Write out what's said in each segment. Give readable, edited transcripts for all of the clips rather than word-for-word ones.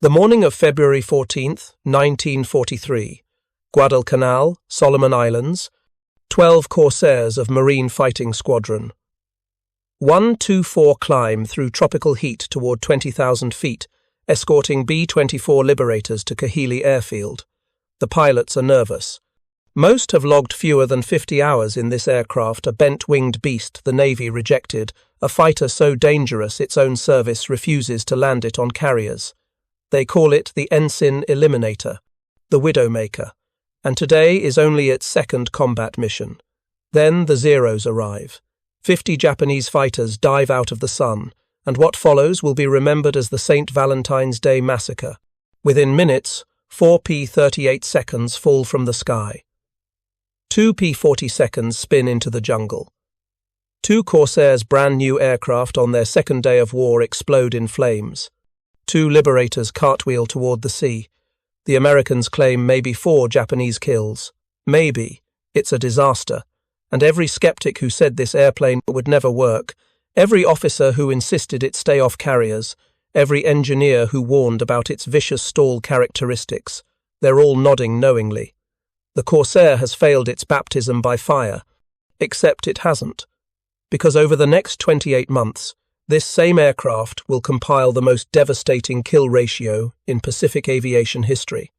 The morning of February 14th, 1943, Guadalcanal, Solomon Islands, 12 Corsairs of Marine Fighting Squadron. 124 climb through tropical heat toward 20,000 feet, escorting B-24 Liberators to Kahili airfield. The pilots are nervous. Most have logged fewer than 50 hours in this aircraft, a bent-winged beast the Navy rejected, a fighter so dangerous its own service refuses to land it on carriers. They call it the Ensign Eliminator, the Widowmaker, and today is only its second combat mission. Then the Zeros arrive. 50 Japanese fighters dive out of the sun, and what follows will be remembered as the St. Valentine's Day Massacre. Within minutes, 4 P-38 seconds fall from the sky. 2 P-40 seconds spin into the jungle. 2 Corsairs' brand-new aircraft on their second day of war explode in flames. 2 Liberators cartwheel toward the sea. The Americans claim maybe 4 Japanese kills. Maybe. It's a disaster. And every skeptic who said this airplane would never work, every officer who insisted it stay off carriers, every engineer who warned about its vicious stall characteristics, they're all nodding knowingly. The Corsair has failed its baptism by fire, except it hasn't, because over the next 28 months, this same aircraft will compile the most devastating kill ratio in Pacific aviation history.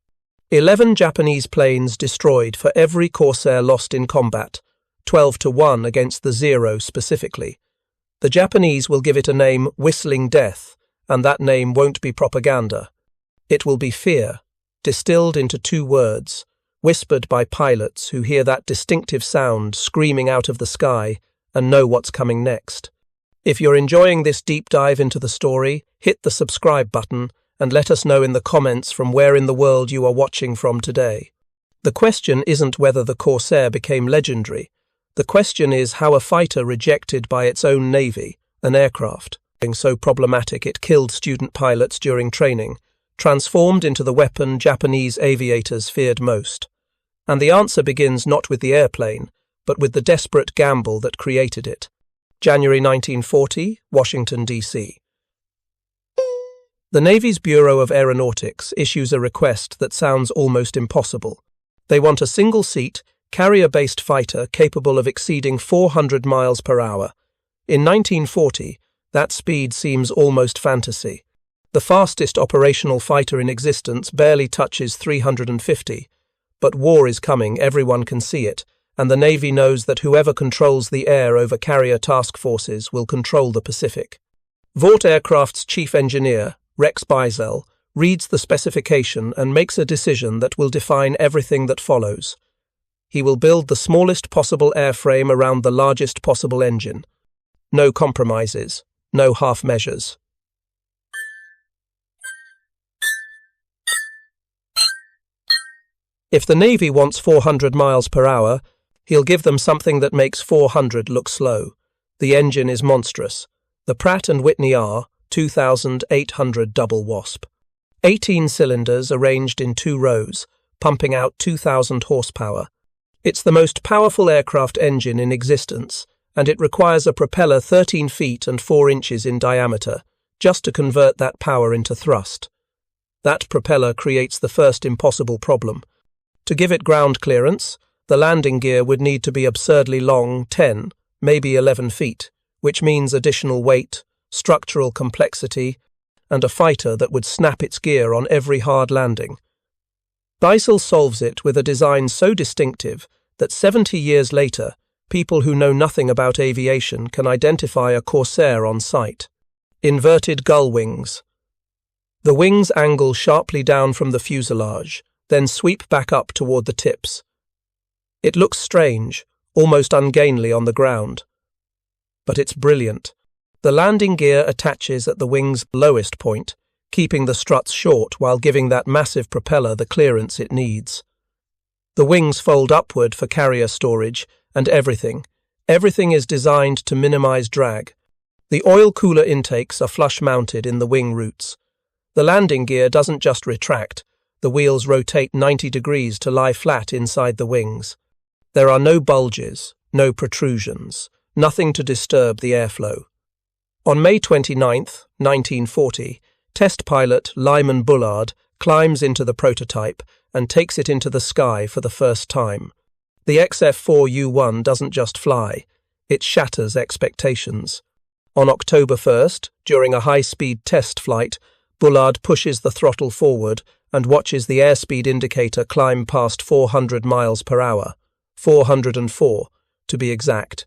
11 Japanese planes destroyed for every Corsair lost in combat, 12-1 against the Zero specifically. The Japanese will give it a name, Whistling Death, and that name won't be propaganda. It will be fear, distilled into 2 words, whispered by pilots who hear that distinctive sound screaming out of the sky and know what's coming next. If you're enjoying this deep dive into the story, hit the subscribe button and let us know in the comments from where in the world you are watching from today. The question isn't whether the Corsair became legendary. The question is how a fighter rejected by its own Navy, an aircraft, being so problematic it killed student pilots during training, transformed into the weapon Japanese aviators feared most. And the answer begins not with the airplane, but with the desperate gamble that created it. January 1940, Washington, D.C. The Navy's Bureau of Aeronautics issues a request that sounds almost impossible. They want a single-seat, carrier-based fighter capable of exceeding 400 miles per hour. In 1940, that speed seems almost fantasy. The fastest operational fighter in existence barely touches 350. But war is coming, everyone can see it, and the Navy knows that whoever controls the air over carrier task forces will control the Pacific. Vought Aircraft's chief engineer, Rex Beisel, reads the specification and makes a decision that will define everything that follows. He will build the smallest possible airframe around the largest possible engine. No compromises, no half measures. If the Navy wants 400 miles per hour, he'll give them something that makes 400 look slow. The engine is monstrous. The Pratt & Whitney R 2800 double wasp. 18 cylinders arranged in 2 rows, pumping out 2,000 horsepower. It's the most powerful aircraft engine in existence, and it requires a propeller 13 feet and 4 inches in diameter, just to convert that power into thrust. That propeller creates the first impossible problem. To give it ground clearance, the landing gear would need to be absurdly long, 10, maybe 11 feet, which means additional weight, structural complexity, and a fighter that would snap its gear on every hard landing. Beisel solves it with a design so distinctive that 70 years later, people who know nothing about aviation can identify a Corsair on sight. Inverted gull wings. The wings angle sharply down from the fuselage, then sweep back up toward the tips. It looks strange, almost ungainly on the ground. But it's brilliant. The landing gear attaches at the wing's lowest point, keeping the struts short while giving that massive propeller the clearance it needs. The wings fold upward for carrier storage, and everything is designed to minimize drag. The oil cooler intakes are flush-mounted in the wing roots. The landing gear doesn't just retract, the wheels rotate 90 degrees to lie flat inside the wings. There are no bulges, no protrusions, nothing to disturb the airflow. On May 29, 1940, Test pilot Lyman Bullard climbs into the prototype and takes it into the sky for the first time. The XF-4U-1 doesn't just fly, it shatters expectations. On October 1st, during a high-speed test flight, Bullard pushes the throttle forward and watches the airspeed indicator climb past 400 miles per hour, 404 to be exact.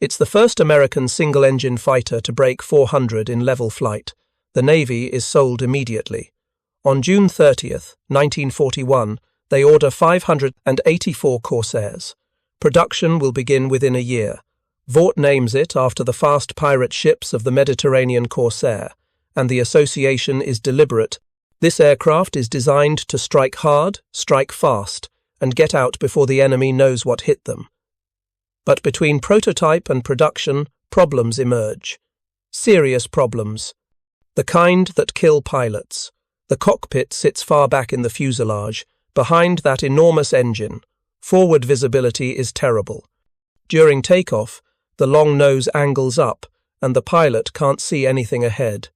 It's the first American single-engine fighter to break 400 in level flight. The Navy is sold immediately. On June 30th, 1941, they order 584 Corsairs. Production will begin within a year. Vought names it after the fast pirate ships of the Mediterranean Corsair, and the association is deliberate. This aircraft is designed to strike hard, strike fast, and get out before the enemy knows what hit them. But between prototype and production, problems emerge. Serious problems. The kind that kill pilots. The cockpit sits far back in the fuselage, behind that enormous engine. Forward visibility is terrible. During takeoff, the long nose angles up, and the pilot can't see anything ahead.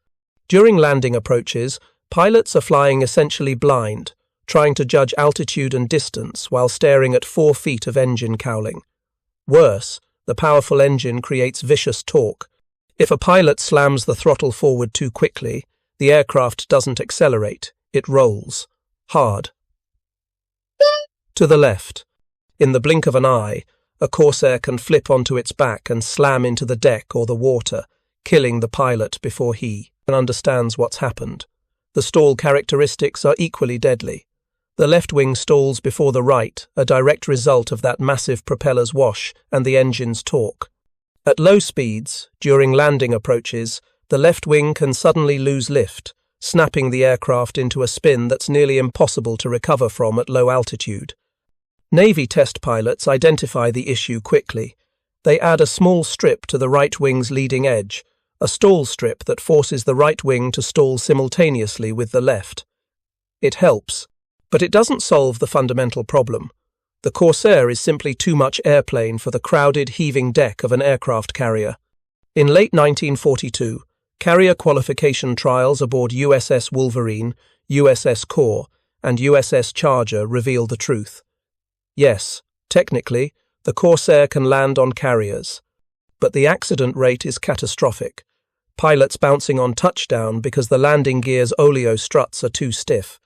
During landing approaches, pilots are flying essentially blind, trying to judge altitude and distance while staring at 4 feet of engine cowling. Worse, the powerful engine creates vicious torque. If a pilot slams the throttle forward too quickly, the aircraft doesn't accelerate, it rolls. Hard. To the left. In the blink of an eye, a Corsair can flip onto its back and slam into the deck or the water, killing the pilot before he understands what's happened. The stall characteristics are equally deadly. The left wing stalls before the right, a direct result of that massive propeller's wash and the engine's torque. At low speeds, during landing approaches, the left wing can suddenly lose lift, snapping the aircraft into a spin that's nearly impossible to recover from at low altitude. Navy test pilots identify the issue quickly. They add a small strip to the right wing's leading edge, a stall strip that forces the right wing to stall simultaneously with the left. It helps, but it doesn't solve the fundamental problem. The Corsair is simply too much airplane for the crowded, heaving deck of an aircraft carrier. In late 1942, carrier qualification trials aboard USS Wolverine, USS Core, and USS Charger reveal the truth. Yes, technically, the Corsair can land on carriers, but the accident rate is catastrophic. Pilots bouncing on touchdown because the landing gear's oleo struts are too stiff.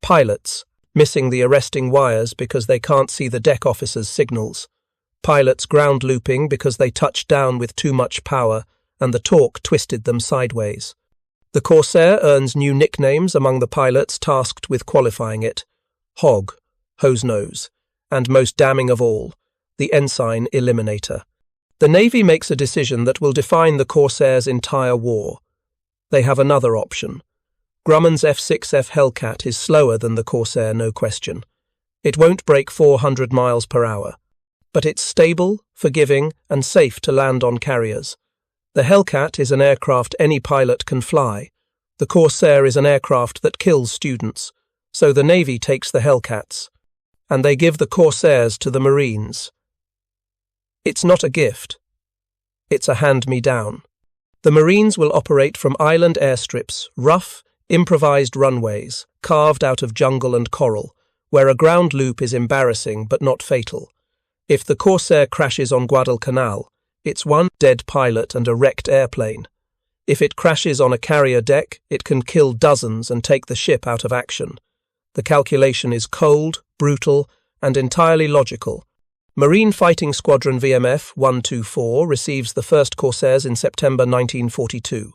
Pilots missing the arresting wires because they can't see the deck officer's signals. Pilots ground looping because they touched down with too much power and the torque twisted them sideways. The Corsair earns new nicknames among the pilots tasked with qualifying it: Hog, Hose Nose, and most damning of all, the Ensign Eliminator. The Navy makes a decision that will define the Corsair's entire war. They have another option. Grumman's F-6F Hellcat is slower than the Corsair, no question. It won't break 400 miles per hour. But it's stable, forgiving, and safe to land on carriers. The Hellcat is an aircraft any pilot can fly. The Corsair is an aircraft that kills students. So the Navy takes the Hellcats. And they give the Corsairs to the Marines. It's not a gift. It's a hand-me-down. The Marines will operate from island airstrips, rough, improvised runways, carved out of jungle and coral, where a ground loop is embarrassing but not fatal. If the Corsair crashes on Guadalcanal, it's one dead pilot and a wrecked airplane. If it crashes on a carrier deck, it can kill dozens and take the ship out of action. The calculation is cold, brutal, and entirely logical. Marine Fighting Squadron VMF 124 receives the first Corsairs in September 1942.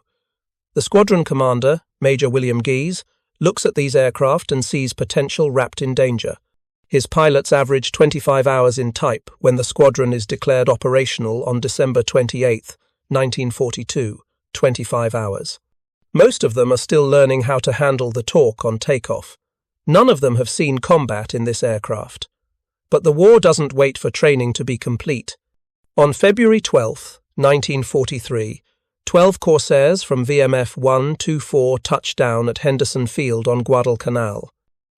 The squadron commander, Major William Gies, looks at these aircraft and sees potential wrapped in danger. His pilots average 25 hours in type when the squadron is declared operational on December 28, 1942, 25 hours. Most of them are still learning how to handle the torque on takeoff. None of them have seen combat in this aircraft. But the war doesn't wait for training to be complete. On February 12, 1943, 12 Corsairs from VMF 124 touch down at Henderson Field on Guadalcanal.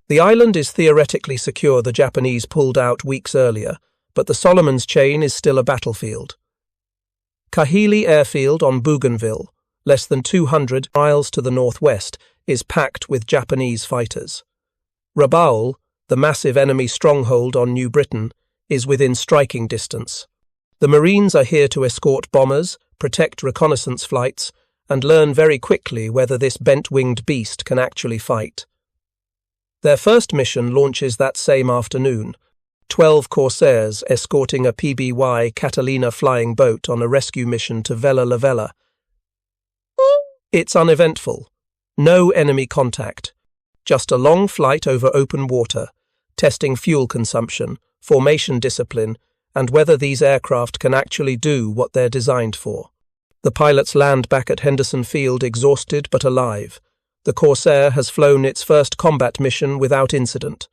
The island is theoretically secure. The Japanese pulled out weeks earlier, but the Solomon's Chain is still a battlefield. Kahili airfield on Bougainville, less than 200 miles to the northwest, is packed with Japanese fighters. Rabaul, the massive enemy stronghold on New Britain, is within striking distance. The Marines are here to escort bombers, protect reconnaissance flights, and learn very quickly whether this bent-winged beast can actually fight. Their first mission launches that same afternoon. 12 Corsairs escorting a PBY Catalina flying boat on a rescue mission to Vella La Vella. It's uneventful. No enemy contact. Just a long flight over open water, testing fuel consumption, formation discipline, and whether these aircraft can actually do what they're designed for. The pilots land back at Henderson Field exhausted but alive. The Corsair has flown its first combat mission without incident.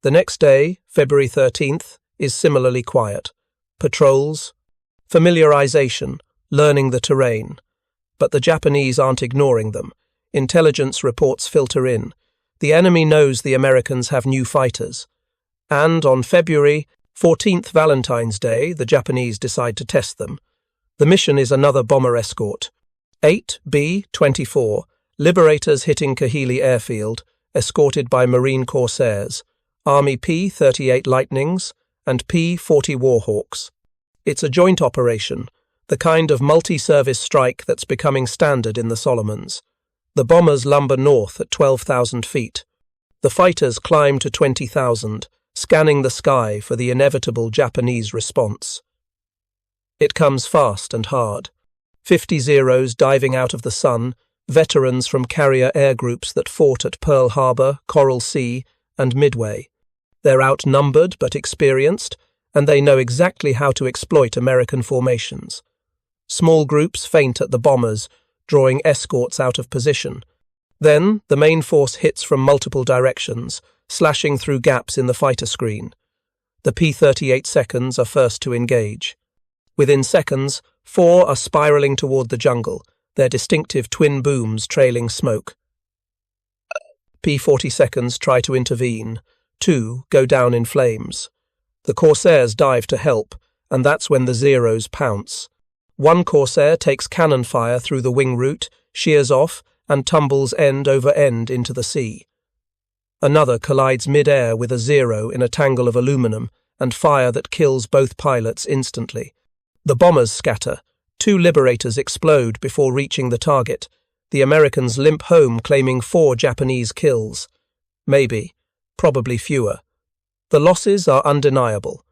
The next day, February 13th, is similarly quiet. Patrols, familiarization, learning the terrain. But the Japanese aren't ignoring them. Intelligence reports filter in. The enemy knows the Americans have new fighters. And on February 14th, Valentine's Day, the Japanese decide to test them. The mission is another bomber escort. 8 B-24 Liberators hitting Kahili airfield, escorted by Marine Corsairs, Army P-38 Lightnings, and P-40 Warhawks. It's a joint operation, the kind of multi-service strike that's becoming standard in the Solomons. The bombers lumber north at 12,000 feet. The fighters climb to 20,000, scanning the sky for the inevitable Japanese response. It comes fast and hard. 50 Zeros diving out of the sun, veterans from carrier air groups that fought at Pearl Harbor, Coral Sea, and Midway. They're outnumbered but experienced, and they know exactly how to exploit American formations. Small groups feint at the bombers, drawing escorts out of position. Then, the main force hits from multiple directions, slashing through gaps in the fighter screen. The P-38 seconds are first to engage. Within seconds, 4 are spiraling toward the jungle, their distinctive twin booms trailing smoke. P-40 seconds try to intervene. 2 go down in flames. The Corsairs dive to help, and that's when the Zeros pounce. 1 Corsair takes cannon fire through the wing root, shears off, and tumbles end over end into the sea. Another collides mid-air with a Zero in a tangle of aluminum, and fire that kills both pilots instantly. The bombers scatter. 2 Liberators explode before reaching the target. The Americans limp home claiming 4 Japanese kills. Maybe. Probably fewer. The losses are undeniable.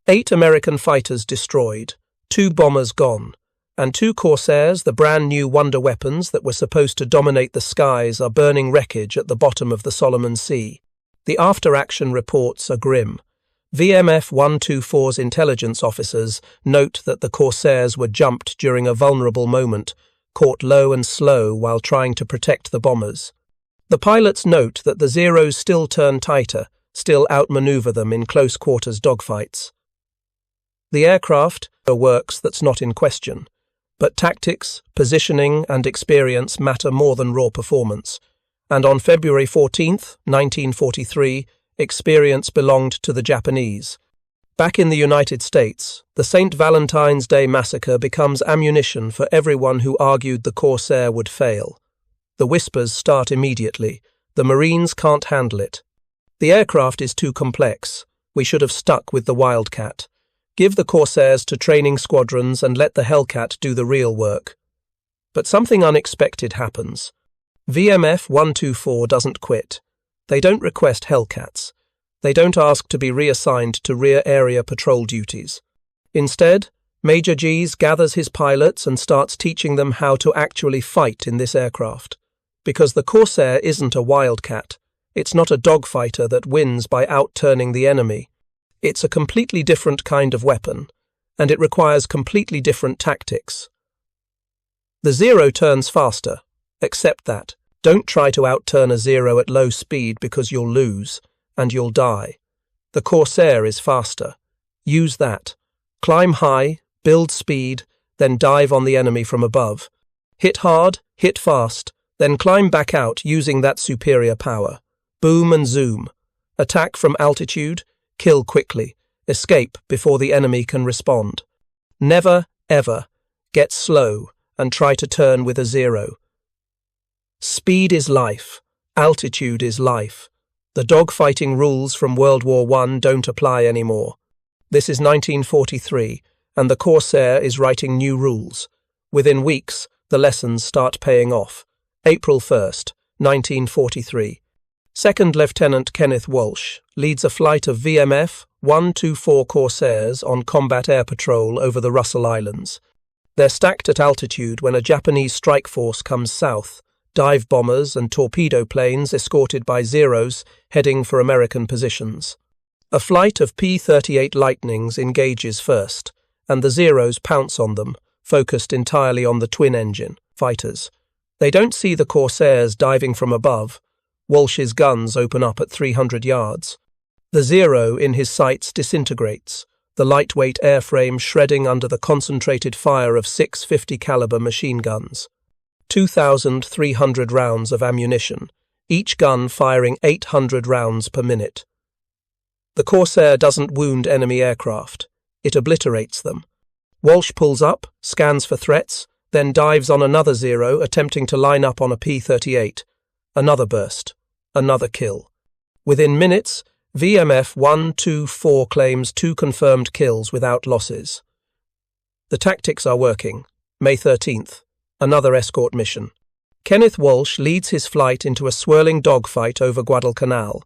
8 American fighters destroyed, 2 bombers gone, and 2 Corsairs, the brand new wonder weapons that were supposed to dominate the skies, are burning wreckage at the bottom of the Solomon Sea. The after-action reports are grim. VMF 124's intelligence officers note that the Corsairs were jumped during a vulnerable moment, caught low and slow while trying to protect the bombers. The pilots note that the Zeros still turn tighter, still outmaneuver them in close-quarters dogfights. The aircraft works, that's not in question, but tactics, positioning, and experience matter more than raw performance. And on February 14th, 1943, experience belonged to the Japanese. Back in the United States, the St. Valentine's Day Massacre becomes ammunition for everyone who argued the Corsair would fail. The whispers start immediately. The Marines can't handle it. The aircraft is too complex. We should have stuck with the Wildcat. Give the Corsairs to training squadrons and let the Hellcat do the real work. But something unexpected happens. VMF 124 doesn't quit. They don't request Hellcats. They don't ask to be reassigned to rear area patrol duties. Instead, Major G's gathers his pilots and starts teaching them how to actually fight in this aircraft. Because the Corsair isn't a Wildcat. It's not a dogfighter that wins by outturning the enemy. It's a completely different kind of weapon, and it requires completely different tactics. The Zero turns faster. Accept that. Don't try to outturn a Zero at low speed because you'll lose, and you'll die. The Corsair is faster. Use that. Climb high, build speed, then dive on the enemy from above. Hit hard, hit fast, then climb back out using that superior power. Boom and zoom. Attack from altitude, kill quickly, escape before the enemy can respond. Never, ever, get slow and try to turn with a Zero. Speed is life. Altitude is life. The dogfighting rules from World War I don't apply anymore. This is 1943, and the Corsair is writing new rules. Within weeks, the lessons start paying off. April 1st, 1943. Second Lieutenant Kenneth Walsh leads a flight of VMF 124 Corsairs on combat air patrol over the Russell Islands. They're stacked at altitude when a Japanese strike force comes south, dive bombers and torpedo planes escorted by Zeros heading for American positions. A flight of P-38 Lightnings engages first, and the Zeros pounce on them, focused entirely on the twin-engine fighters. They don't see the Corsairs diving from above. Walsh's guns open up at 300 yards. The Zero in his sights disintegrates, the lightweight airframe shredding under the concentrated fire of 650 caliber machine guns. 2,300 rounds of ammunition, each gun firing 800 rounds per minute. The Corsair doesn't wound enemy aircraft. It obliterates them. Walsh pulls up, scans for threats, then dives on another Zero attempting to line up on a P-38. Another burst. Another kill. Within minutes, VMF 124 claims 2 confirmed kills without losses. The tactics are working. May 13th. Another escort mission. Kenneth Walsh leads his flight into a swirling dogfight over Guadalcanal.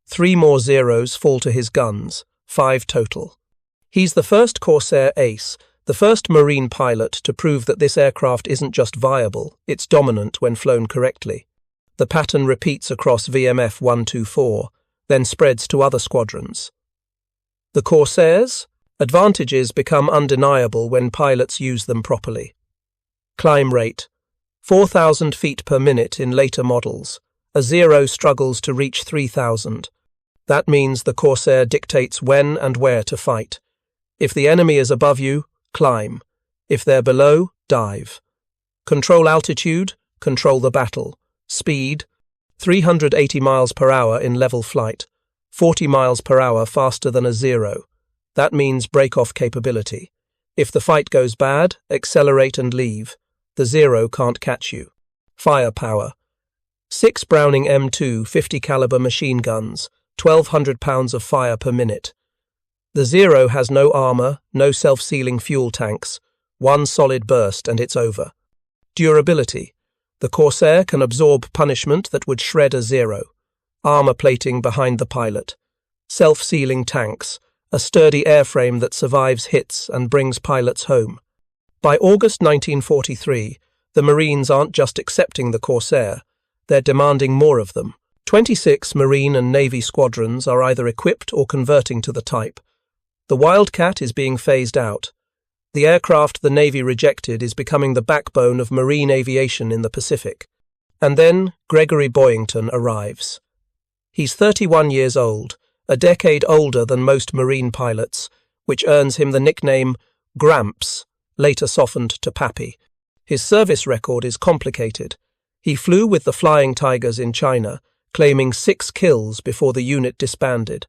3 more Zeros fall to his guns, 5 total. He's the first Corsair ace, the first Marine pilot to prove that this aircraft isn't just viable, it's dominant when flown correctly. The pattern repeats across VMF 124, then spreads to other squadrons. The Corsairs? Advantages become undeniable when pilots use them properly. Climb rate: 4,000 feet per minute in later models. A Zero struggles to reach 3,000. That means the Corsair dictates when and where to fight. If the enemy is above you, climb. If they're below, dive. Control altitude, control the battle. Speed: 380 miles per hour in level flight, 40 miles per hour faster than a Zero. That means break-off capability. If the fight goes bad, accelerate and leave. The Zero can't catch you. Firepower: 6 Browning M2 50 caliber machine guns, 1,200 pounds of fire per minute. The Zero has no armor, no self-sealing fuel tanks. 1 solid burst and it's over. Durability: the Corsair can absorb punishment that would shred a Zero. Armor plating behind the pilot. Self-sealing tanks, a sturdy airframe that survives hits and brings pilots home. By August 1943, the Marines aren't just accepting the Corsair, they're demanding more of them. 26 Marine and Navy squadrons are either equipped or converting to the type. The Wildcat is being phased out. The aircraft the Navy rejected is becoming the backbone of marine aviation in the Pacific. And then Gregory Boyington arrives. He's 31 years old, a decade older than most Marine pilots, which earns him the nickname Gramps, later softened to Pappy. His service record is complicated. He flew with the Flying Tigers in China, claiming 6 kills before the unit disbanded.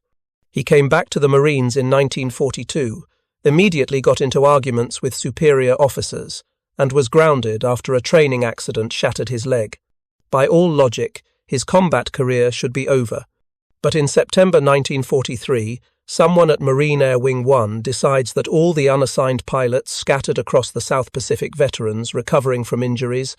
He came back to the Marines in 1942, immediately got into arguments with superior officers, and was grounded after a training accident shattered his leg. By all logic, his combat career should be over. But in September 1943, someone at Marine Air Wing 1 decides that all the unassigned pilots scattered across the South Pacific veterans recovering from injuries,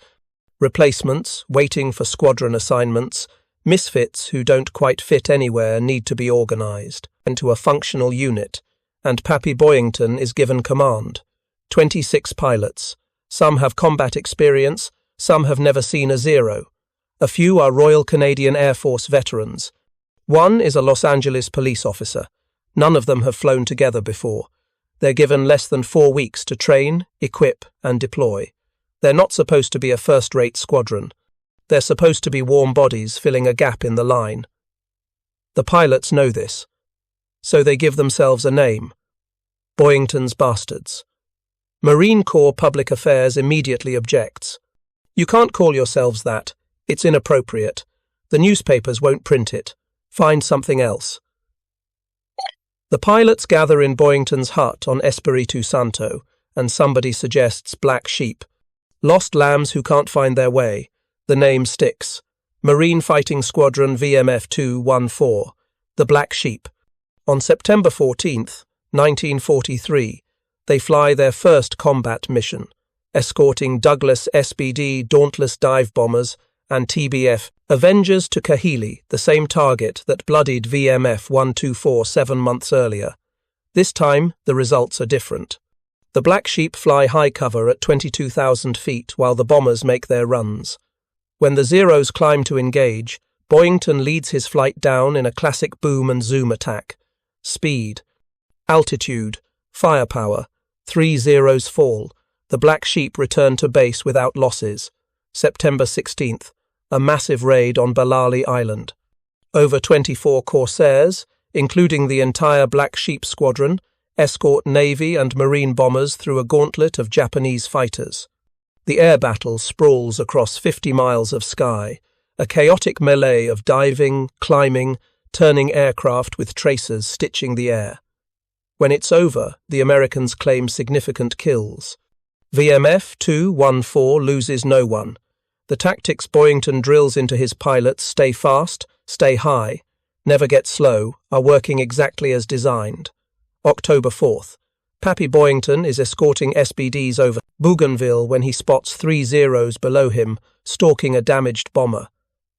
replacements waiting for squadron assignments, misfits who don't quite fit anywhere need to be organized into a functional unit, and Pappy Boyington is given command. 26 pilots. Some have combat experience, some have never seen a Zero. A few are Royal Canadian Air Force veterans. One is a Los Angeles police officer. None of them have flown together before. They're given less than 4 weeks to train, equip, and deploy. They're not supposed to be a first-rate squadron. They're supposed to be warm bodies filling a gap in the line. The pilots know this, so they give themselves a name: Boyington's Bastards. Marine Corps Public Affairs immediately objects. You can't call yourselves that. It's inappropriate. The newspapers won't print it. Find something else. The pilots gather in Boyington's hut on Espiritu Santo, and somebody suggests black sheep. Lost lambs who can't find their way. The name sticks. Marine Fighting Squadron VMF 214, the Black Sheep. On September 14th, 1943, they fly their first combat mission, escorting Douglas SBD Dauntless dive bombers and TBF Avengers to Kahili, the same target that bloodied VMF 124 7 months earlier. This time, the results are different. The Black Sheep fly high cover at 22,000 feet while the bombers make their runs. When the Zeros climb to engage, Boyington leads his flight down in a classic boom and zoom attack. Speed, altitude, firepower, 3 Zeros fall. The Black Sheep return to base without losses. September 16th, a massive raid on Balali Island. Over 24 Corsairs, including the entire Black Sheep squadron, escort Navy and Marine bombers through a gauntlet of Japanese fighters. The air battle sprawls across 50 miles of sky, a chaotic melee of diving, climbing, turning aircraft with tracers stitching the air. When it's over, the Americans claim significant kills. VMF 214 loses no one. The tactics Boyington drills into his pilots, stay fast, stay high, never get slow, are working exactly as designed. October 4th. Pappy Boyington is escorting SBDs over Bougainville when he spots 3 Zeros below him, stalking a damaged bomber.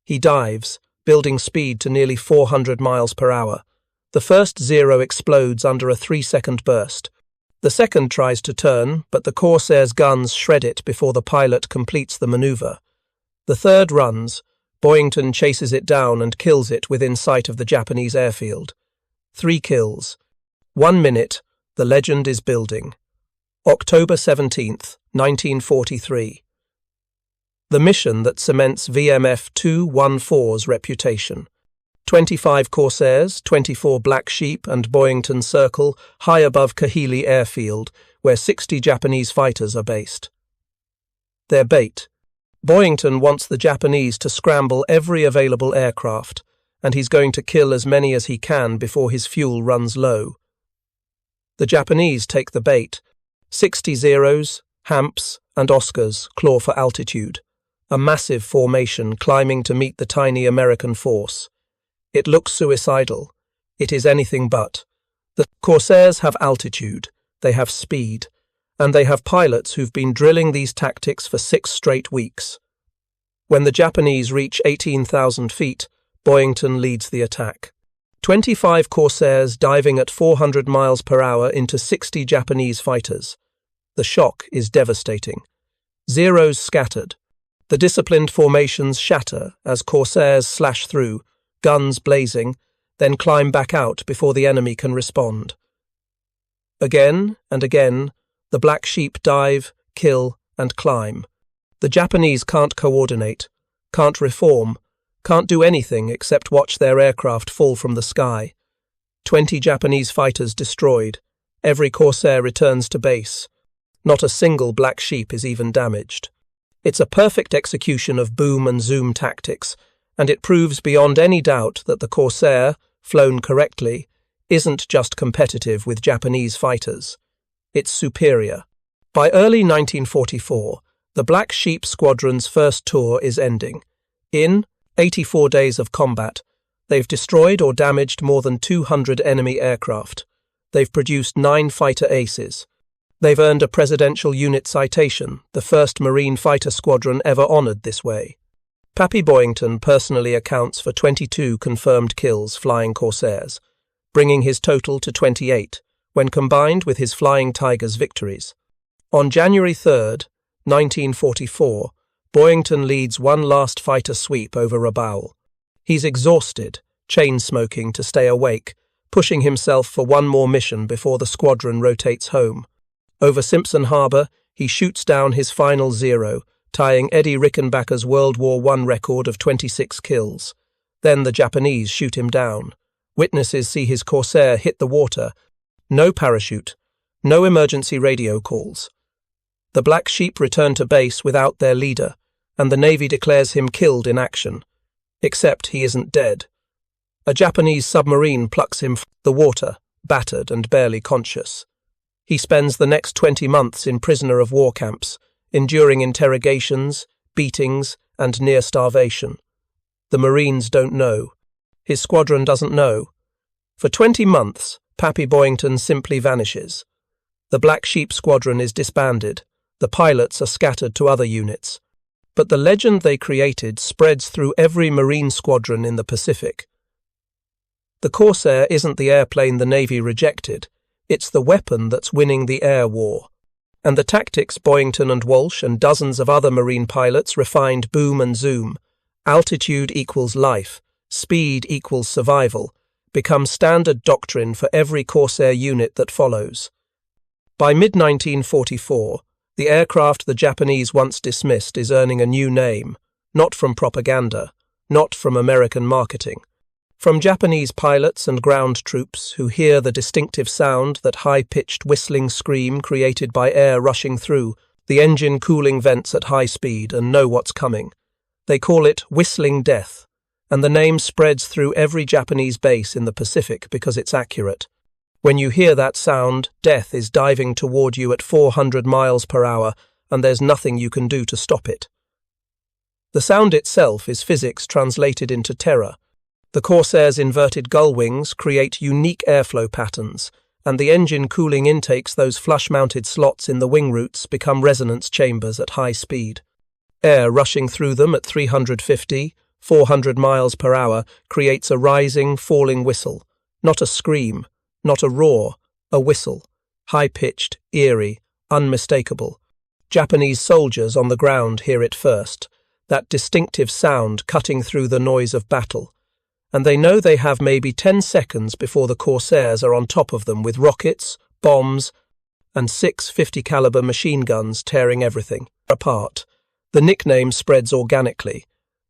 He dives, building speed to nearly 400 miles per hour. The first Zero explodes under a 3-second burst. The second tries to turn, but the Corsair's guns shred it before the pilot completes the maneuver. The third runs. Boyington chases it down and kills it within sight of the Japanese airfield. 3 kills. 1 minute. The legend is building. October 17th, 1943. The mission that cements VMF 214's reputation. 25 Corsairs, 24 Black Sheep and Boyington circle high above Kahili airfield, where 60 Japanese fighters are based. Their bait. Boyington wants the Japanese to scramble every available aircraft, and he's going to kill as many as he can before his fuel runs low. The Japanese take the bait. 60 Zeros, Hamps, and Oscars claw for altitude, a massive formation climbing to meet the tiny American force. It looks suicidal. It is anything but. The Corsairs have altitude, they have speed, and they have pilots who've been drilling these tactics for 6 straight weeks. When the Japanese reach 18,000 feet, Boyington leads the attack. 25 Corsairs diving at 400 miles per hour into 60 Japanese fighters. The shock is devastating. Zeros scattered. The disciplined formations shatter as Corsairs slash through, guns blazing, then climb back out before the enemy can respond. Again and again, the Black Sheep dive, kill, and climb. The Japanese can't coordinate, can't reform, can't do anything except watch their aircraft fall from the sky. 20 Japanese fighters destroyed. Every Corsair returns to base. Not a single Black Sheep is even damaged. It's a perfect execution of boom and zoom tactics, and it proves beyond any doubt that the Corsair, flown correctly, isn't just competitive with Japanese fighters. It's superior. By early 1944, the Black Sheep Squadron's first tour is ending. In 84 days of combat, they've destroyed or damaged more than 200 enemy aircraft. They've produced 9 fighter aces. They've earned a Presidential Unit Citation, the first Marine fighter squadron ever honoured this way. Pappy Boyington personally accounts for 22 confirmed kills flying Corsairs, bringing his total to 28, when combined with his Flying Tigers victories. On January 3rd, 1944, Boyington leads one last fighter sweep over Rabaul. He's exhausted, chain-smoking to stay awake, pushing himself for one more mission before the squadron rotates home. Over Simpson Harbour, he shoots down his final Zero, tying Eddie Rickenbacker's World War I record of 26 kills. Then the Japanese shoot him down. Witnesses see his Corsair hit the water. No parachute, no emergency radio calls. The Black Sheep return to base without their leader, and the Navy declares him killed in action. Except he isn't dead. A Japanese submarine plucks him from the water, battered and barely conscious. He spends the next 20 months in prisoner of war camps, enduring interrogations, beatings, and near starvation. The Marines don't know. His squadron doesn't know. For 20 months, Pappy Boyington simply vanishes. The Black Sheep Squadron is disbanded. The pilots are scattered to other units. But the legend they created spreads through every Marine squadron in the Pacific. The Corsair isn't the airplane the Navy rejected. It's the weapon that's winning the air war. And the tactics Boyington and Walsh and dozens of other Marine pilots refined boom and zoom. Altitude equals life, speed equals survival, become standard doctrine for every Corsair unit that follows. By mid-1944, the aircraft the Japanese once dismissed is earning a new name, not from propaganda, not from American marketing. From Japanese pilots and ground troops who hear the distinctive sound, that high-pitched whistling scream created by air rushing through the engine cooling vents at high speed and know what's coming. They call it whistling death, and the name spreads through every Japanese base in the Pacific because it's accurate. When you hear that sound, death is diving toward you at 400 miles per hour, and there's nothing you can do to stop it. The sound itself is physics translated into terror. The Corsair's inverted gull wings create unique airflow patterns, and the engine cooling intakes, those flush-mounted slots in the wing roots, become resonance chambers at high speed. Air rushing through them at 350, 400 miles per hour creates a rising, falling whistle. Not a scream, not a roar, a whistle. High-pitched, eerie, unmistakable. Japanese soldiers on the ground hear it first, that distinctive sound cutting through the noise of battle. And they know they have maybe 10 seconds before the Corsairs are on top of them with rockets, bombs, and 6 50-caliber machine guns tearing everything apart. The nickname spreads organically.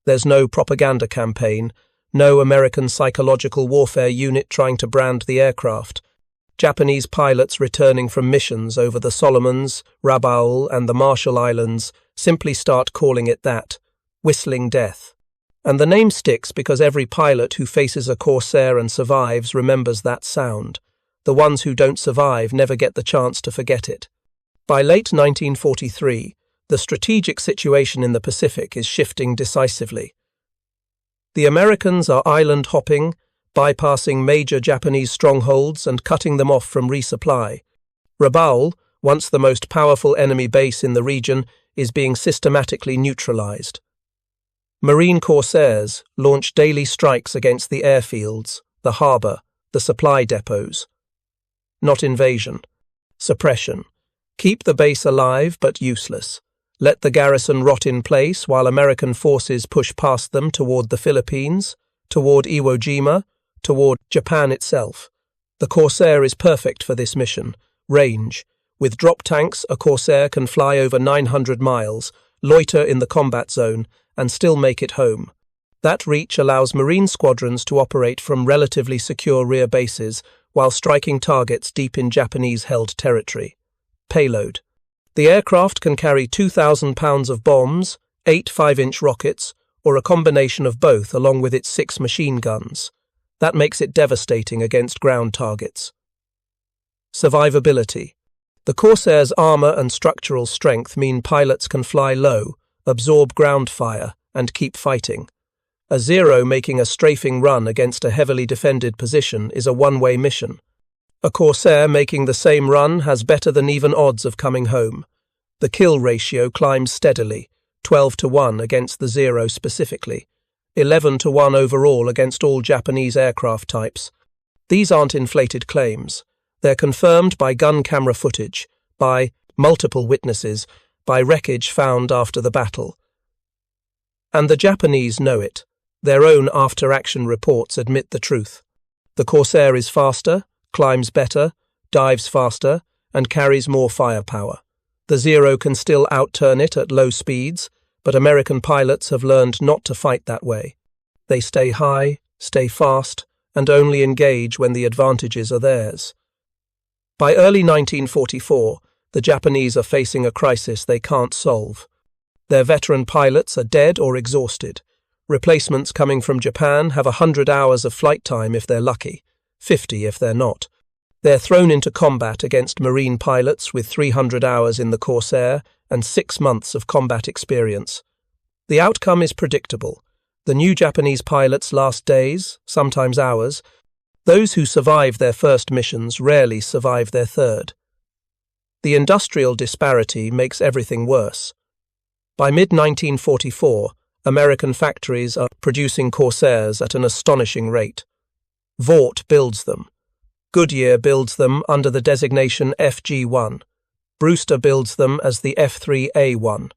There's no propaganda campaign, no American psychological warfare unit trying to brand the aircraft. Japanese pilots returning from missions over the Solomons, Rabaul, and the Marshall Islands simply start calling it that, whistling death. And the name sticks because every pilot who faces a Corsair and survives remembers that sound. The ones who don't survive never get the chance to forget it. By late 1943, the strategic situation in the Pacific is shifting decisively. The Americans are island-hopping, bypassing major Japanese strongholds and cutting them off from resupply. Rabaul, once the most powerful enemy base in the region, is being systematically neutralized. Marine Corsairs launch daily strikes against the airfields, the harbour, the supply depots. Not invasion. Suppression. Keep the base alive but useless. Let the garrison rot in place while American forces push past them toward the Philippines, toward Iwo Jima, toward Japan itself. The Corsair is perfect for this mission. Range. With drop tanks, a Corsair can fly over 900 miles, loiter in the combat zone, and still make it home. That reach allows Marine squadrons to operate from relatively secure rear bases while striking targets deep in Japanese-held territory. Payload. The aircraft can carry 2,000 pounds of bombs, 8 5-inch rockets, or a combination of both along with its 6 machine guns. That makes it devastating against ground targets. Survivability. The Corsair's armour and structural strength mean pilots can fly low, absorb ground fire, and keep fighting. A Zero making a strafing run against a heavily defended position is a one-way mission. A Corsair making the same run has better than even odds of coming home. The kill ratio climbs steadily, 12-1 against the Zero specifically, 11-1 overall against all Japanese aircraft types. These aren't inflated claims. They're confirmed by gun camera footage, by multiple witnesses, by wreckage found after the battle. And the Japanese know it. Their own after-action reports admit the truth. The Corsair is faster, climbs better, dives faster, and carries more firepower. The Zero can still outturn it at low speeds, but American pilots have learned not to fight that way. They stay high, stay fast, and only engage when the advantages are theirs. By early 1944, the Japanese are facing a crisis they can't solve. Their veteran pilots are dead or exhausted. Replacements coming from Japan have 100 hours of flight time if they're lucky, 50 if they're not. They're thrown into combat against Marine pilots with 300 hours in the Corsair and 6 months of combat experience. The outcome is predictable. The new Japanese pilots last days, sometimes hours. Those who survive their first missions rarely survive their third. The industrial disparity makes everything worse. By mid-1944, American factories are producing Corsairs at an astonishing rate. Vought builds them. Goodyear builds them under the designation FG-1. Brewster builds them as the F-3A-1.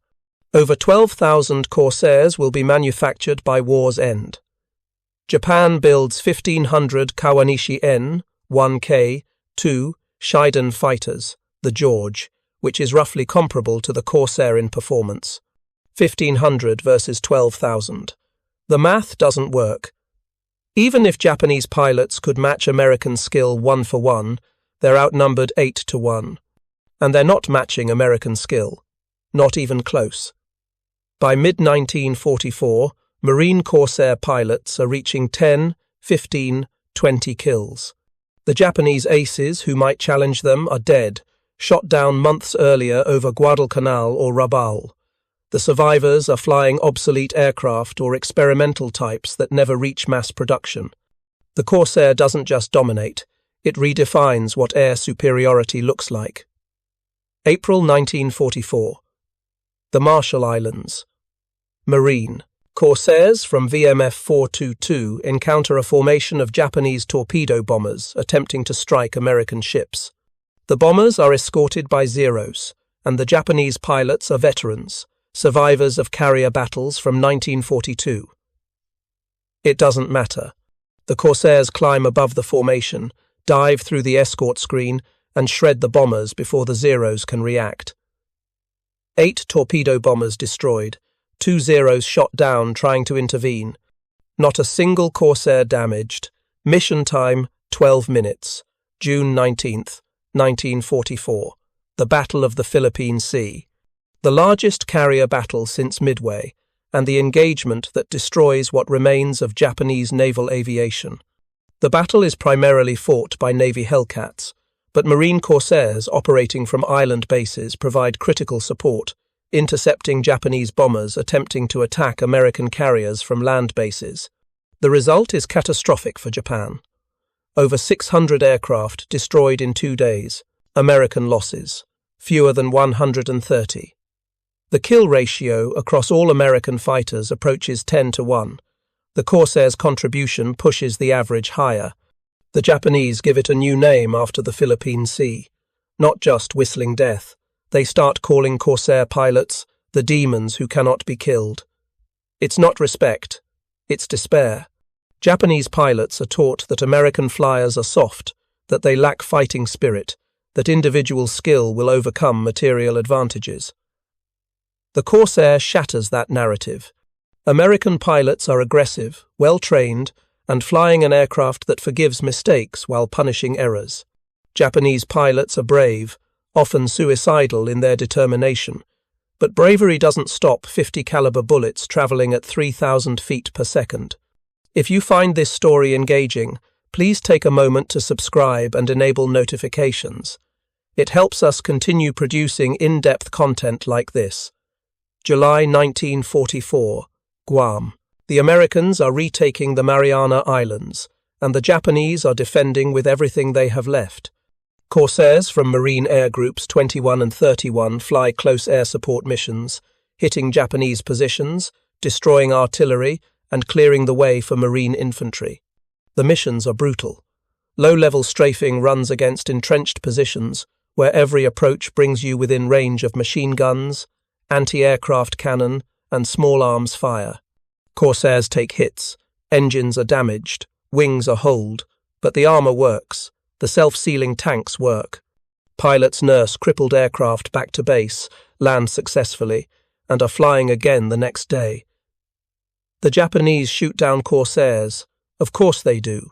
Over 12,000 Corsairs will be manufactured by war's end. Japan builds 1,500 Kawanishi N-1K, 2 Shiden fighters, the George, which is roughly comparable to the Corsair in performance. 1,500 versus 12,000. The math doesn't work. Even if Japanese pilots could match American skill 1 for 1, they're outnumbered 8 to 1. And they're not matching American skill. Not even close. By mid-1944, Marine Corsair pilots are reaching 10, 15, 20 kills. The Japanese aces who might challenge them are dead, shot down months earlier over Guadalcanal or Rabaul. The survivors are flying obsolete aircraft or experimental types that never reach mass production. The Corsair doesn't just dominate, it redefines what air superiority looks like. April 1944. The Marshall Islands. Marine. Corsairs from VMF 422 encounter a formation of Japanese torpedo bombers attempting to strike American ships. The bombers are escorted by Zeros, and the Japanese pilots are veterans, survivors of carrier battles from 1942. It doesn't matter. The Corsairs climb above the formation, dive through the escort screen, and shred the bombers before the Zeros can react. 8 torpedo bombers destroyed, 2 Zeros shot down trying to intervene. Not a single Corsair damaged. Mission time, 12 minutes. June 19th, 1944. The Battle of the Philippine Sea. The largest carrier battle since Midway, and the engagement that destroys what remains of Japanese naval aviation. The battle is primarily fought by Navy Hellcats, but Marine Corsairs operating from island bases provide critical support, intercepting Japanese bombers attempting to attack American carriers from land bases. The result is catastrophic for Japan. Over 600 aircraft destroyed in 2 days. American losses, fewer than 130. The kill ratio across all American fighters approaches 10 to 1. The Corsair's contribution pushes the average higher. The Japanese give it a new name after the Philippine Sea. Not just whistling death. They start calling Corsair pilots the demons who cannot be killed. It's not respect. It's despair. Japanese pilots are taught that American flyers are soft, that they lack fighting spirit, that individual skill will overcome material advantages. The Corsair shatters that narrative. American pilots are aggressive, well-trained, and flying an aircraft that forgives mistakes while punishing errors. Japanese pilots are brave, often suicidal in their determination, but bravery doesn't stop 50-caliber bullets traveling at 3,000 feet per second. If you find this story engaging, please take a moment to subscribe and enable notifications. It helps us continue producing in-depth content like this. July 1944, Guam. The Americans are retaking the Mariana Islands, and the Japanese are defending with everything they have left. Corsairs from Marine Air Groups 21 and 31 fly close air support missions, hitting Japanese positions, destroying artillery, and clearing the way for Marine infantry. The missions are brutal. Low-level strafing runs against entrenched positions, where every approach brings you within range of machine guns, anti-aircraft cannon, and small arms fire. Corsairs take hits, engines are damaged, wings are holed, but the armor works, the self-sealing tanks work. Pilots nurse crippled aircraft back to base, land successfully, and are flying again the next day. The Japanese shoot down Corsairs, of course they do,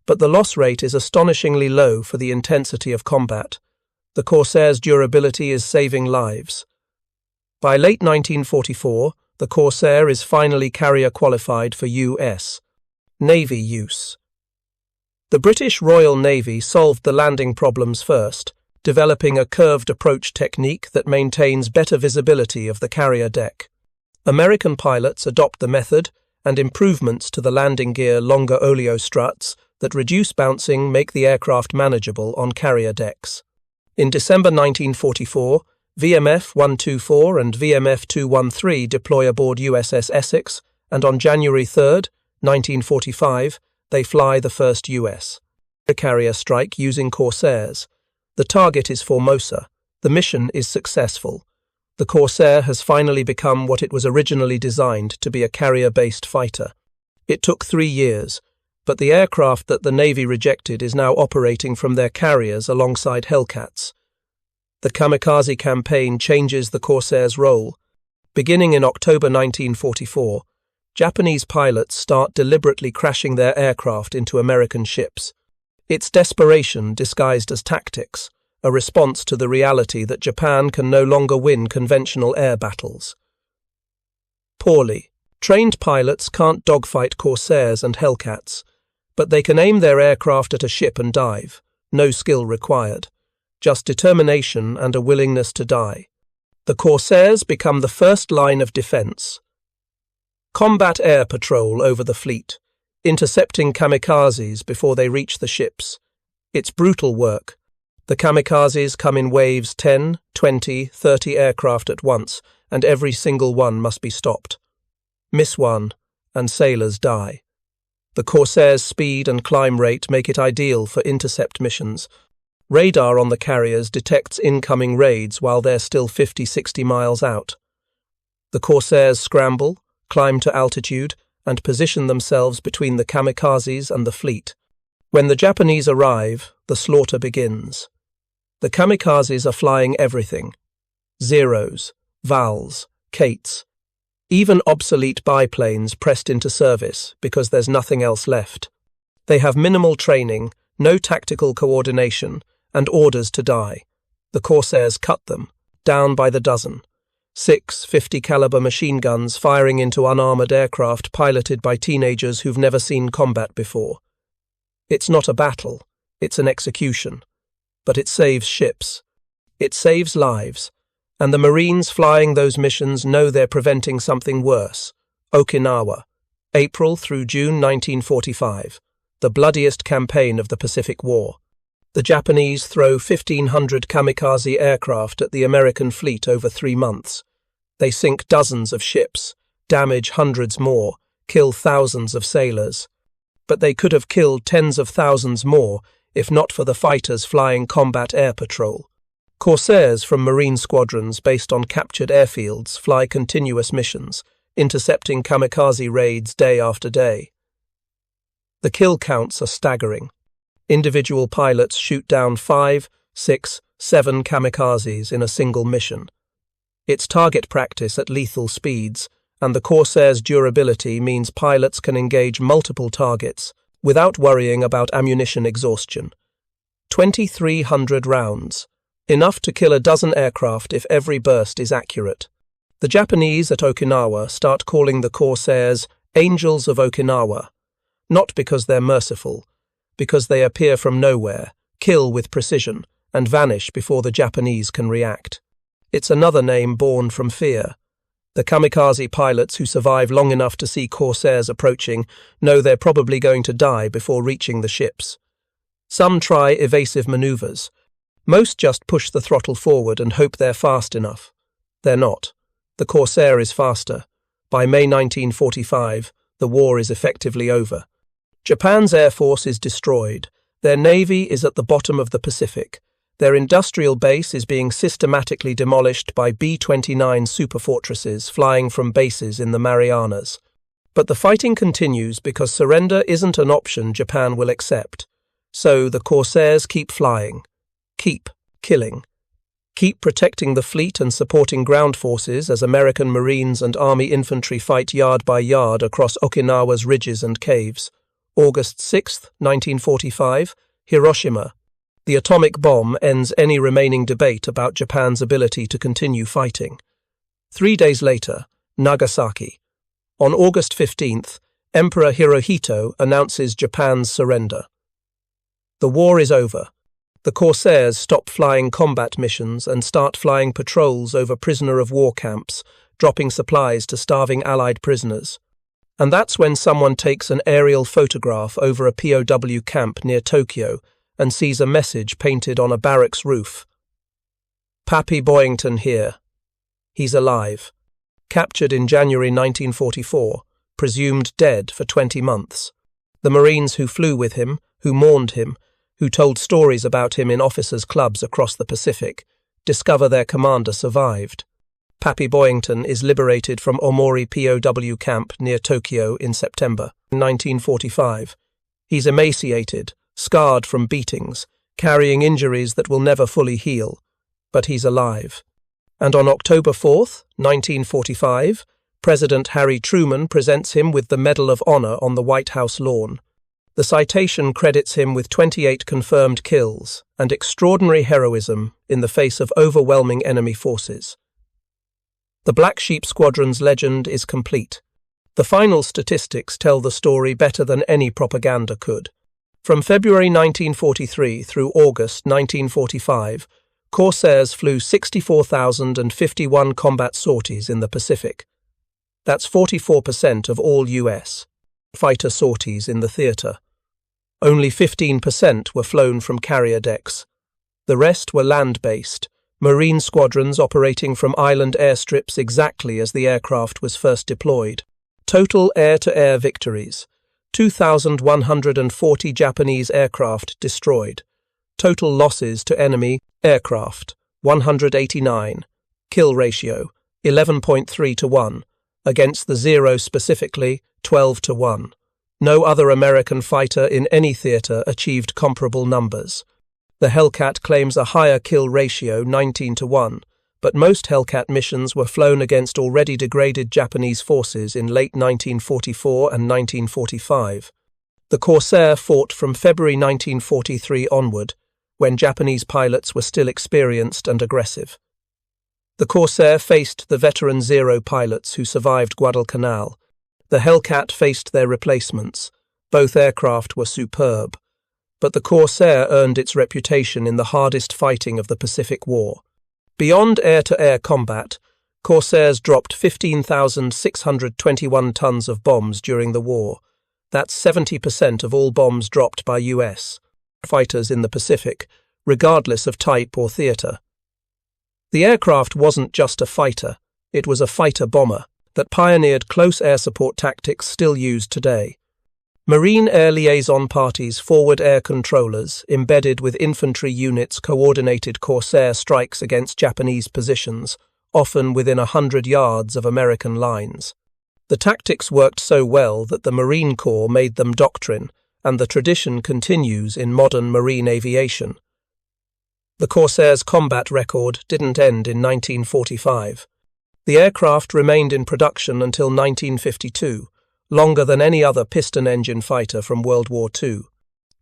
but the loss rate is astonishingly low for the intensity of combat. The Corsair's durability is saving lives. By late 1944, the Corsair is finally carrier qualified for U.S. Navy use. The British Royal Navy solved the landing problems first, developing a curved approach technique that maintains better visibility of the carrier deck. American pilots adopt the method, and improvements to the landing gear longer oleo struts that reduce bouncing make the aircraft manageable on carrier decks. In December 1944, VMF 124 and VMF 213 deploy aboard USS Essex, and on January 3, 1945, they fly the first U.S. carrier strike using Corsairs. The target is Formosa. The mission is successful. The Corsair has finally become what it was originally designed to be, a carrier-based fighter. It took 3 years, but the aircraft that the Navy rejected is now operating from their carriers alongside Hellcats. The kamikaze campaign changes the Corsair's role. Beginning in October 1944, Japanese pilots start deliberately crashing their aircraft into American ships. It's desperation disguised as tactics, a response to the reality that Japan can no longer win conventional air battles. Poorly. Trained pilots can't dogfight Corsairs and Hellcats, but they can aim their aircraft at a ship and dive. No skill required. Just determination and a willingness to die. The Corsairs become the first line of defense. Combat air patrol over the fleet, intercepting kamikazes before they reach the ships. It's brutal work. The kamikazes come in waves 10, 20, 30 aircraft at once, and every single one must be stopped. Miss one, and sailors die. The Corsair's speed and climb rate make it ideal for intercept missions. Radar on the carriers detects incoming raids while they're still 50-60 miles out. The Corsairs scramble, climb to altitude, and position themselves between the kamikazes and the fleet. When the Japanese arrive, the slaughter begins. The kamikazes are flying everything. Zeros, Vals, Kates, even obsolete biplanes pressed into service because there's nothing else left. They have minimal training, no tactical coordination, and orders to die. The Corsairs cut them, down by the dozen. 6 50-caliber machine guns firing into unarmored aircraft piloted by teenagers who've never seen combat before. It's not a battle, it's an execution. But it saves ships. It saves lives. And the Marines flying those missions know they're preventing something worse. Okinawa, April through June 1945, the bloodiest campaign of the Pacific War. The Japanese throw 1,500 kamikaze aircraft at the American fleet over 3 months. They sink dozens of ships, damage hundreds more, kill thousands of sailors. But they could have killed tens of thousands more if not for the fighters flying combat air patrol. Corsairs from Marine squadrons based on captured airfields fly continuous missions, intercepting kamikaze raids day after day. The kill counts are staggering. Individual pilots shoot down 5, 6, 7 kamikazes in a single mission. It's target practice at lethal speeds, and the Corsair's durability means pilots can engage multiple targets without worrying about ammunition exhaustion. 2,300 rounds. Enough to kill a dozen aircraft if every burst is accurate. The Japanese at Okinawa start calling the Corsairs Angels of Okinawa, not because they're merciful, because they appear from nowhere, kill with precision, and vanish before the Japanese can react. It's another name born from fear. The kamikaze pilots who survive long enough to see Corsairs approaching know they're probably going to die before reaching the ships. Some try evasive maneuvers. Most just push the throttle forward and hope they're fast enough. They're not. The Corsair is faster. By May 1945, the war is effectively over. Japan's air force is destroyed. Their navy is at the bottom of the Pacific. Their industrial base is being systematically demolished by B-29 superfortresses flying from bases in the Marianas. But the fighting continues because surrender isn't an option Japan will accept. So the Corsairs keep flying. Keep killing. Keep protecting the fleet and supporting ground forces as American Marines and Army infantry fight yard by yard across Okinawa's ridges and caves. August 6, 1945, Hiroshima. The atomic bomb ends any remaining debate about Japan's ability to continue fighting. 3 days later, Nagasaki. On August 15th, Emperor Hirohito announces Japan's surrender. The war is over. The Corsairs stop flying combat missions and start flying patrols over prisoner-of-war camps, dropping supplies to starving Allied prisoners. And that's when someone takes an aerial photograph over a POW camp near Tokyo and sees a message painted on a barracks roof. Pappy Boyington here. He's alive. Captured in January 1944, presumed dead for 20 months. The Marines who flew with him, who mourned him, who told stories about him in officers' clubs across the Pacific, discover their commander survived. Pappy Boyington is liberated from Omori POW camp near Tokyo in September 1945. He's emaciated, scarred from beatings, carrying injuries that will never fully heal, but he's alive. And on October 4th, 1945, President Harry Truman presents him with the Medal of Honor on the White House lawn. The citation credits him with 28 confirmed kills and extraordinary heroism in the face of overwhelming enemy forces. The Black Sheep Squadron's legend is complete. The final statistics tell the story better than any propaganda could. From February 1943 through August 1945, Corsairs flew 64,051 combat sorties in the Pacific. That's 44% of all US fighter sorties in the theatre. Only 15% were flown from carrier decks. The rest were land-based, Marine squadrons operating from island airstrips exactly as the aircraft was first deployed. Total air-to-air victories: 2,140 Japanese aircraft destroyed. Total losses to enemy aircraft: 189. Kill ratio: 11.3 to 1. Against the Zero specifically, 12 to 1. No other American fighter in any theatre achieved comparable numbers. The Hellcat claims a higher kill ratio, 19 to 1, but most Hellcat missions were flown against already degraded Japanese forces in late 1944 and 1945. The Corsair fought from February 1943 onward, when Japanese pilots were still experienced and aggressive. The Corsair faced the veteran Zero pilots who survived Guadalcanal. The Hellcat faced their replacements. Both aircraft were superb. But the Corsair earned its reputation in the hardest fighting of the Pacific War. Beyond air-to-air combat, Corsairs dropped 15,621 tons of bombs during the war. That's 70% of all bombs dropped by US fighters in the Pacific, regardless of type or theatre. The aircraft wasn't just a fighter, it was a fighter-bomber that pioneered close air support tactics still used today. Marine Air Liaison Party's forward air controllers, embedded with infantry units, coordinated Corsair strikes against Japanese positions, often within 100 yards of American lines. The tactics worked so well that the Marine Corps made them doctrine, and the tradition continues in modern marine aviation. The Corsairs' combat record didn't end in 1945. The aircraft remained in production until 1952, longer than any other piston-engine fighter from World War II.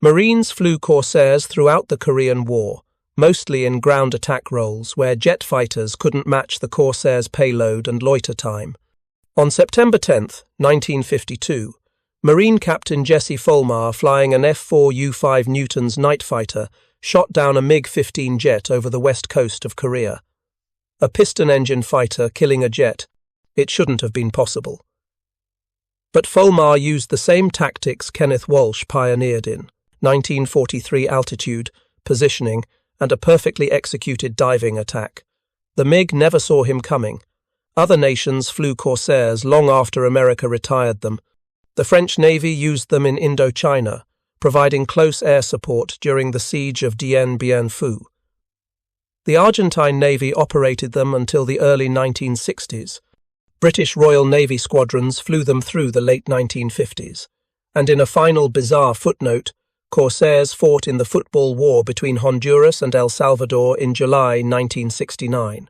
Marines flew Corsairs throughout the Korean War, mostly in ground attack roles where jet fighters couldn't match the Corsairs' payload and loiter time. On September 10, 1952, Marine Captain Jesse Fulmar, flying an F-4U-5 Newton's night fighter, shot down a MiG-15 jet over the west coast of Korea. A piston-engine fighter killing a jet. It shouldn't have been possible. But Fulmar used the same tactics Kenneth Walsh pioneered in 1943 altitude, positioning, and a perfectly executed diving attack. The MiG never saw him coming. Other nations flew Corsairs long after America retired them. The French Navy used them in Indochina, providing close air support during the siege of Dien Bien Phu. The Argentine Navy operated them until the early 1960s. British Royal Navy squadrons flew them through the late 1950s. And in a final bizarre footnote, Corsairs fought in the football war between Honduras and El Salvador in July 1969.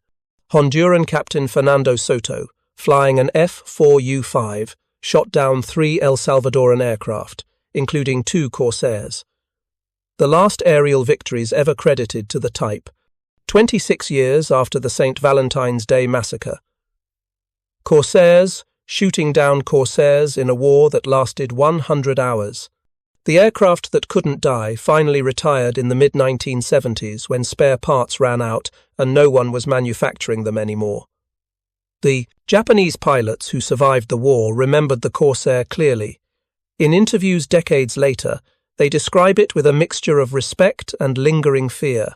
Honduran Captain Fernando Soto, flying an F-4U-5, shot down 3 El Salvadoran aircraft, including 2 Corsairs. The last aerial victories ever credited to the type, 26 years after the St. Valentine's Day Massacre. Corsairs, shooting down Corsairs in a war that lasted 100 hours. The aircraft that couldn't die finally retired in the mid-1970s when spare parts ran out and no one was manufacturing them anymore. The Japanese pilots who survived the war remembered the Corsair clearly. In interviews decades later, they describe it with a mixture of respect and lingering fear.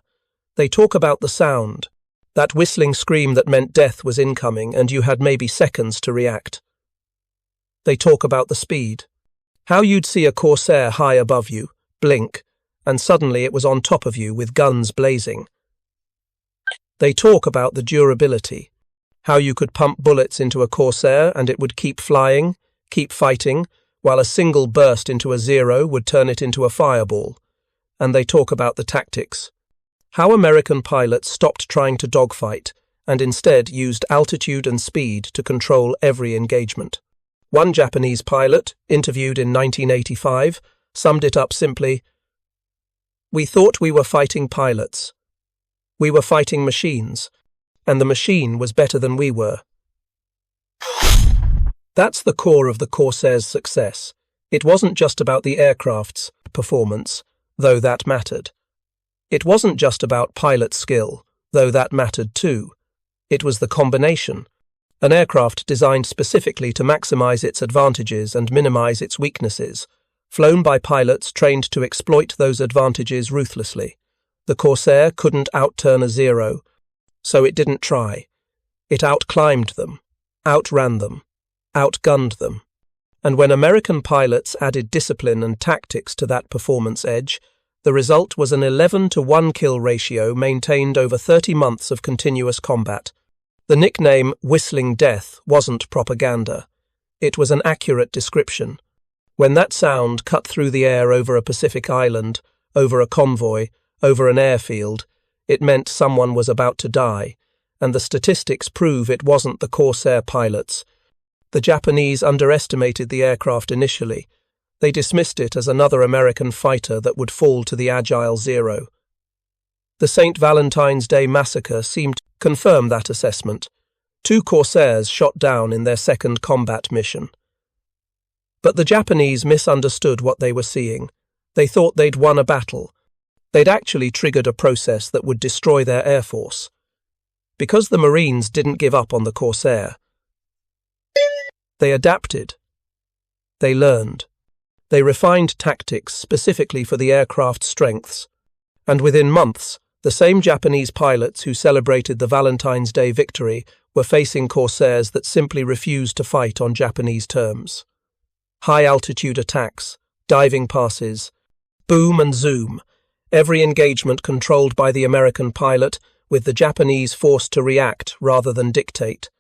They talk about the sound, that whistling scream that meant death was incoming and you had maybe seconds to react. They talk about the speed. How you'd see a Corsair high above you, blink, and suddenly it was on top of you with guns blazing. They talk about the durability. How you could pump bullets into a Corsair and it would keep flying, keep fighting, while a single burst into a Zero would turn it into a fireball. And they talk about the tactics. How American pilots stopped trying to dogfight and instead used altitude and speed to control every engagement. One Japanese pilot, interviewed in 1985, summed it up simply, "We thought we were fighting pilots. We were fighting machines, and the machine was better than we were." That's the core of the Corsair's success. It wasn't just about the aircraft's performance, though that mattered. It wasn't just about pilot skill, though that mattered too. It was the combination. An aircraft designed specifically to maximize its advantages and minimize its weaknesses, flown by pilots trained to exploit those advantages ruthlessly. The Corsair couldn't outturn a Zero, so it didn't try. It outclimbed them, outran them, outgunned them. And when American pilots added discipline and tactics to that performance edge, the result was an 11-to-1 kill ratio maintained over 30 months of continuous combat. The nickname Whistling Death wasn't propaganda. It was an accurate description. When that sound cut through the air over a Pacific island, over a convoy, over an airfield, it meant someone was about to die, and the statistics prove it wasn't the Corsair pilots. The Japanese underestimated the aircraft initially. They dismissed it as another American fighter that would fall to the agile Zero. The St. Valentine's Day Massacre seemed to confirm that assessment. 2 Corsairs shot down in their second combat mission. But the Japanese misunderstood what they were seeing. They thought they'd won a battle. They'd actually triggered a process that would destroy their air force. Because the Marines didn't give up on the Corsair. They adapted. They learned. They refined tactics specifically for the aircraft's strengths. And within months, the same Japanese pilots who celebrated the Valentine's Day victory were facing Corsairs that simply refused to fight on Japanese terms. High-altitude attacks, diving passes, boom and zoom, every engagement controlled by the American pilot, with the Japanese forced to react rather than dictate.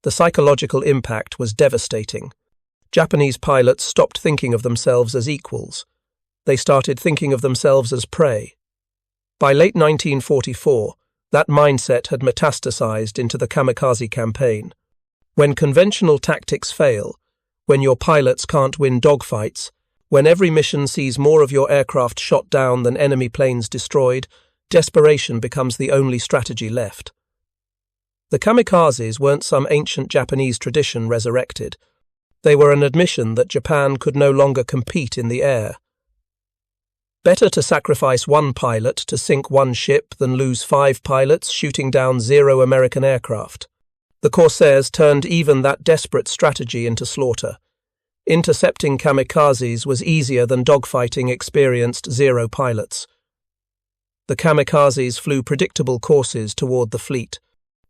The psychological impact was devastating. Japanese pilots stopped thinking of themselves as equals. They started thinking of themselves as prey. By late 1944, that mindset had metastasized into the kamikaze campaign. When conventional tactics fail, when your pilots can't win dogfights, when every mission sees more of your aircraft shot down than enemy planes destroyed, desperation becomes the only strategy left. The kamikazes weren't some ancient Japanese tradition resurrected. They were an admission that Japan could no longer compete in the air. Better to sacrifice 1 pilot to sink 1 ship than lose 5 pilots shooting down 0 American aircraft. The Corsairs turned even that desperate strategy into slaughter. Intercepting kamikazes was easier than dogfighting experienced Zero pilots. The kamikazes flew predictable courses toward the fleet.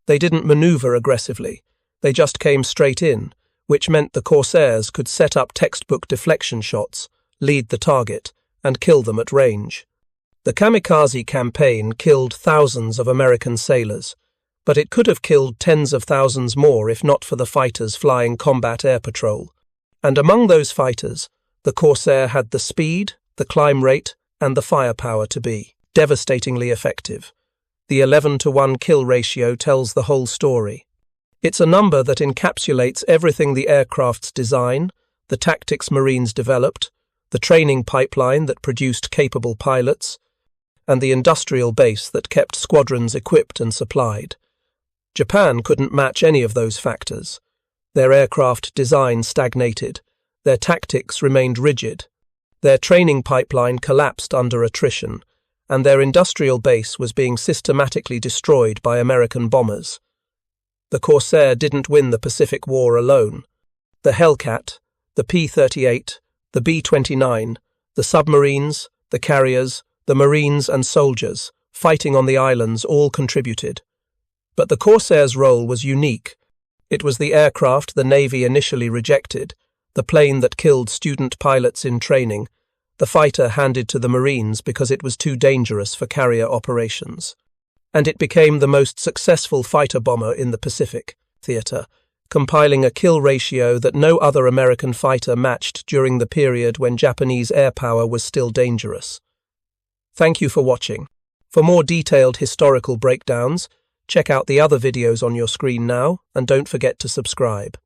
They didn't maneuver aggressively. They just came straight in, which meant the Corsairs could set up textbook deflection shots, lead the target, and kill them at range. The kamikaze campaign killed thousands of American sailors, but it could have killed tens of thousands more if not for the fighters flying combat air patrol. And among those fighters, the Corsair had the speed, the climb rate, and the firepower to be devastatingly effective. The 11-to-1 kill ratio tells the whole story. It's a number that encapsulates everything the aircraft's design, the tactics Marines developed, the training pipeline that produced capable pilots, and the industrial base that kept squadrons equipped and supplied. Japan couldn't match any of those factors. Their aircraft design stagnated, their tactics remained rigid, their training pipeline collapsed under attrition, and their industrial base was being systematically destroyed by American bombers. The Corsair didn't win the Pacific War alone. The Hellcat, the P-38, the B-29, the submarines, the carriers, the marines and soldiers, fighting on the islands all contributed. But the Corsair's role was unique. It was the aircraft the Navy initially rejected, the plane that killed student pilots in training, the fighter handed to the Marines because it was too dangerous for carrier operations. And it became the most successful fighter bomber in the Pacific theater, compiling a kill ratio that no other American fighter matched during the period when Japanese air power was still dangerous. Thank you for watching. For more detailed historical breakdowns, check out the other videos on your screen now, and don't forget to subscribe.